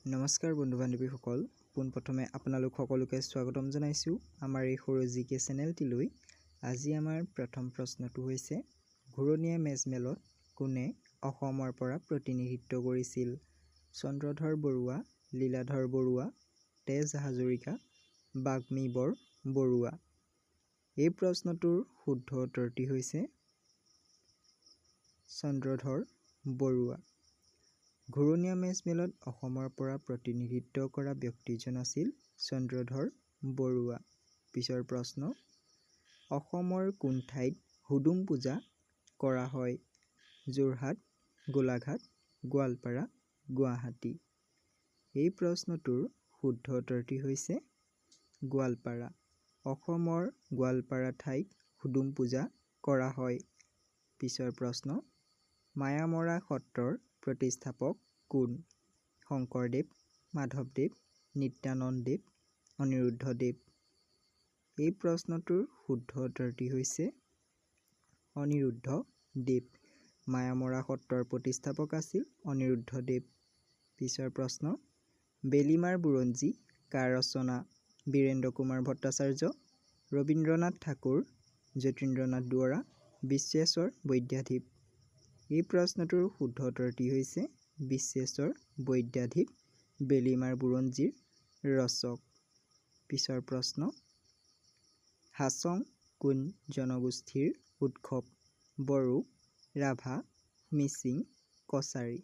নমস্কাৰ বন্ধু বান্ধৱীসকল, পোনপ্ৰথমে আপোনালোক সকলোকে স্বাগতম জনাইছোঁ আমাৰ এই সৰু জিকে চেনেলটিলৈ। আজি আমাৰ প্ৰথম প্ৰশ্নটো হৈছে, ঘূৰণীয়া মেজমেলত কোনে অসমৰ পৰা প্ৰতিনিধিত্ব কৰিছিল? চন্দ্ৰধৰ বৰুৱা, লীলাধৰ বৰুৱা, তেজ হাজৰিকা, বাগ্মীবৰ বৰুৱা। এই প্ৰশ্নটোৰ শুদ্ধ উত্তৰটি হৈছে চন্দ্ৰধৰ বৰুৱা। ঘূৰণীয়া মেজমেলত অসমৰ পৰা প্ৰতিনিধিত্ব কৰা ব্যক্তিজন আছিল চন্দ্ৰধৰ বৰুৱা। পিছৰ প্ৰশ্ন, অসমৰ কোন ঠাইত হুদুম পূজা কৰা হয়? যোৰহাট, গোলাঘাট, গোৱালপাৰা, গুৱাহাটী। এই প্ৰশ্নটোৰ শুদ্ধ উত্তৰটি হৈছে গোৱালপাৰা। অসমৰ গোৱালপাৰা ঠাইত হুদুম পূজা কৰা হয়। পিছৰ প্ৰশ্ন, মায়ামৰা সত্ৰৰ প্ৰতিষ্ঠাপক কোন? শংকৰদেৱ, মাধৱদেৱ, নিত্যানন্দদেৱ, অনিৰুদ্ধদেৱ। এই প্ৰশ্নটোৰ শুদ্ধ উত্তৰটি হৈছে অনিৰুদ্ধদেৱ। মায়ামৰা সত্ৰৰ প্ৰতিষ্ঠাপক আছিল অনিৰুদ্ধদেৱ। পিছৰ প্ৰশ্ন, বেলিমাৰ বুৰঞ্জী কাৰ ৰচনা? বীৰেন্দ্ৰ কুমাৰ ভট্টাচাৰ্য, ৰবীন্দ্ৰনাথ ঠাকুৰ, যতীন্দ্ৰনাথ দুৱৰা, বিশ্বেশ্বৰ বৈদ্যাধীপ। এই প্ৰশ্নটোৰ শুদ্ধ উত্তৰটি হৈছে বিশ্বেশ্বৰ বৈদ্যাধীপ বেলিমাৰ বুৰঞ্জীৰ ৰচক। পিছৰ প্ৰশ্ন, হাছং কোন জনগোষ্ঠীৰ উৎসৱ? বড়ো, ৰাভা, মিচিং, কছাৰী।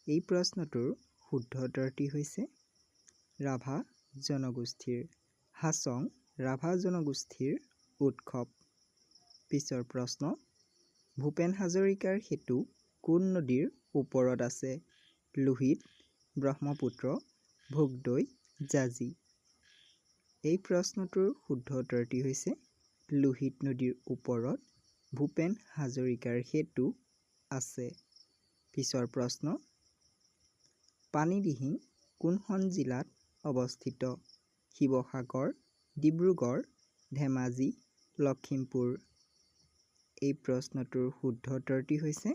এই প্ৰশ্নটোৰ শুদ্ধ উত্তৰটি হৈছে ৰাভা জনগোষ্ঠীৰ। হাছং ৰাভা জনগোষ্ঠীৰ উৎসৱ। পিছৰ প্ৰশ্ন, ভূপেন হাজৰিকাৰ সেতু কোন নদীৰ ওপৰত আছে? লোহিত, ব্ৰহ্মপুত্ৰ, ভোগদৈ, জাঁজি। এই প্ৰশ্নটোৰ শুদ্ধ উত্তৰটি হৈছে লোহিত নদীৰ ওপৰত ভূপেন হাজৰিকাৰ সেতু আছে। পিছৰ প্ৰশ্ন, পানীদিহিং কোনখন জিলাত অৱস্থিত? শিৱসাগৰ, ডিব্ৰুগড়, ধেমাজি, লখিমপুৰ। এই প্ৰশ্নটোৰ শুদ্ধ উত্তৰটি হৈছে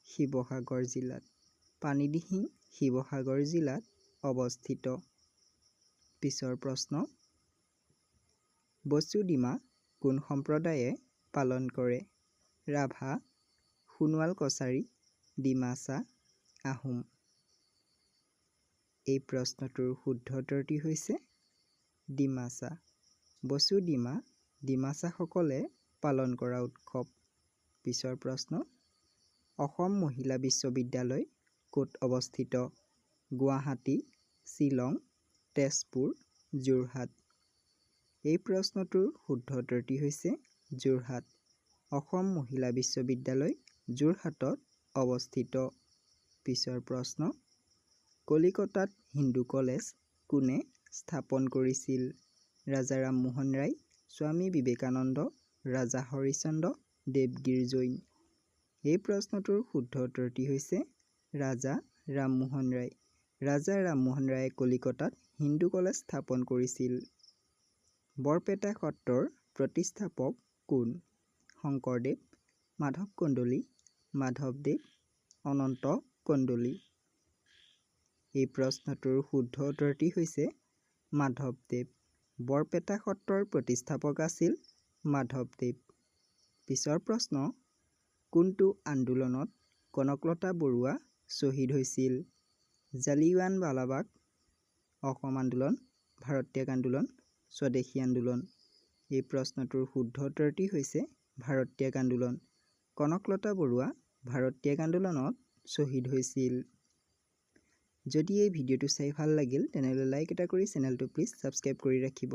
শিৱসাগৰ জিলাত। পানীদিহিং শিৱসাগৰ জিলাত অৱস্থিত। পিছৰ প্ৰশ্ন, বসুদিমা কোন সম্প্ৰদায়ে পালন কৰে? ৰাভা, সোণোৱাল কছাৰী, ডিমাছা, আহোম। এই প্ৰশ্নটোৰ শুদ্ধ উত্তৰটি হৈছে ডিমাছা। বসুদিমা ডিমাছাসকলে পালন কৰা উৎসৱ। পিছৰ প্ৰশ্ন, অসম মহিলা বিশ্ববিদ্যালয় ক'ত অৱস্থিত? গুৱাহাটী, শ্বিলং, তেজপুৰ, যোৰহাট। এই প্ৰশ্নটোৰ শুদ্ধ উত্তৰটি হৈছে যোৰহাট। অসম মহিলা বিশ্ববিদ্যালয় যোৰহাটত অৱস্থিত। পিছৰ প্ৰশ্ন, কলিকতাত হিন্দু কলেজ কোনে স্থাপন কৰিছিল? ৰাজা ৰামমোহন ৰায়, স্বামী বিবেকানন্দ, ৰাজা হৰিশ্চন্দ্ৰ দেৱগিৰি জৈন। এই প্ৰশ্নটোৰ শুদ্ধ উত্তৰটি হৈছে ৰাজা ৰামমোহন ৰায়। ৰাজা ৰামমোহন ৰায়ে কলিকতাত হিন্দু কলেজ স্থাপন কৰিছিল। বৰপেটা সত্ৰৰ প্ৰতিষ্ঠাপক কোন? শংকৰদেৱ, মাধৱ কন্দলী, মাধৱদেৱ, অনন্ত কন্দলী। এই প্ৰশ্নটোৰ শুদ্ধ উত্তৰটি হৈছে মাধৱদেৱ। বৰপেটা সত্ৰৰ প্ৰতিষ্ঠাপক আছিল মাধৱদেৱ। পিছৰ প্ৰশ্ন, কোনটো আন্দোলনত কনকলতা বৰুৱা শ্বহীদ হৈছিল? জালিয়ানৱালাবাগ, অসম আন্দোলন, ভাৰত্যাগ আন্দোলন, স্বদেশী আন্দোলন। এই প্ৰশ্নটোৰ শুদ্ধ উত্তৰটি হৈছে ভাৰত্যাগ আন্দোলন। কনকলতা বৰুৱা ভাৰত্যাগ আন্দোলনত শ্বহীদ হৈছিল। যদি এই ভিডিঅ'টো চাই ভাল লাগিল তেনেহ'লে লাইক এটা কৰি চেনেলটো প্লিজ ছাবস্ক্ৰাইব কৰি ৰাখিব।